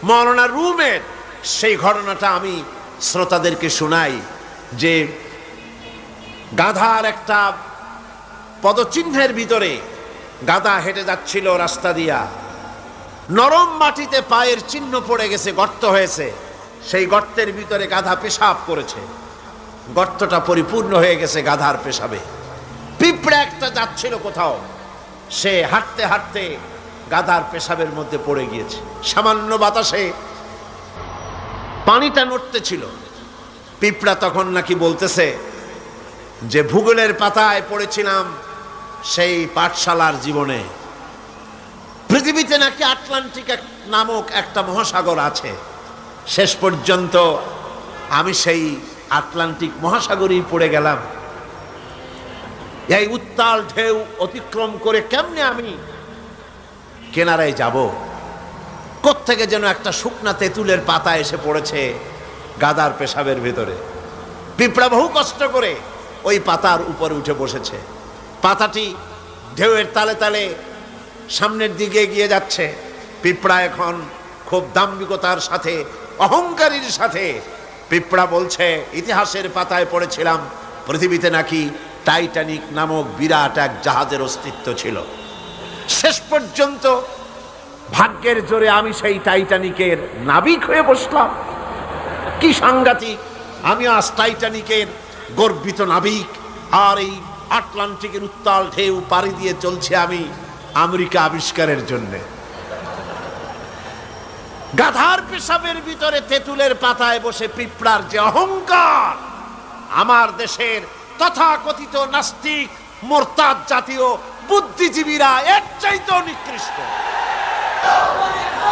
মাওলানা রুমের সেই ঘটনাটা আমি শ্রোতাদেরকে শোনাই যে গাধার একটা পদচিহ্নের ভিতরে গাধা হেঁটে যাচ্ছিল রাস্তা দিয়া, নরম মাটিতে পায়ের চিহ্ন পড়ে গেছে, গর্ত হয়েছে, সেই গর্তের ভিতরে গাধা পেশাব করেছে, গর্তটা পরিপূর্ণ হয়ে গেছে গাধার পেশাবে। পিঁপড়া একটা যাচ্ছিল কোথাও, সে হাঁটতে হাঁটতে গাধার পেশাবের মধ্যে পড়ে গিয়েছে, সামান্য বাতাসে পানিটা নড়তে ছিল। পিঁপড়া তখন নাকি বলতেছে যে ভূগোলের পাতায় পড়েছিলাম সেই পাঠশালার জীবনে, পৃথিবীতে নাকি আটলান্টিক নামক একটা মহাসাগর আছে, শেষ পর্যন্ত আমি সেই আটলান্টিক মহাসাগরেই পড়ে গেলাম। এই উত্তাল ঢেউ অতিক্রম করে কেমনে আমি কিনারায় যাব? কোত্থেকে যেন একটা শুকনা তেঁতুলের পাতা এসে পড়েছে গাধার পেশাবের ভিতরে। পিঁপড়া বহু কষ্ট করে ওই পাতার উপরে উঠে বসেছে। পাতাটি ঢেউয়ের তালে তালে সামনের দিকে এগিয়ে যাচ্ছে। পিঁপড়া এখন খুব দাম্ভিকতার সাথে, অহংকারীর সাথে পিঁপড়া বলছে, ইতিহাসের পাতায় পড়েছিলাম পৃথিবীতে নাকি টাইটানিক নামক বিরাট এক জাহাজের অস্তিত্ব ছিল। শেষ পর্যন্ত ভাগ্যের জোরে আমি সেই টাইটানিকের নাবিক হয়ে বসলাম। কি সাংঘাতিক! আমি আজ টাইটানিকের গর্বিত নাবিক, আর এই আটলান্টিকের উত্তাল ঢেউ পাড়ি দিয়ে চলছে আমি আমেরিকা আবিষ্কারের জন্য। গাধার পেশাবের ভিতরে তেঁতুলের পাতায় বসে পিঁপড়ার যে অহংকার, আমার দেশের তথাকথিত নাস্তিক মোরতাদ জাতীয় বুদ্ধিজীবীরা এর চাইতেও নিকৃষ্ট।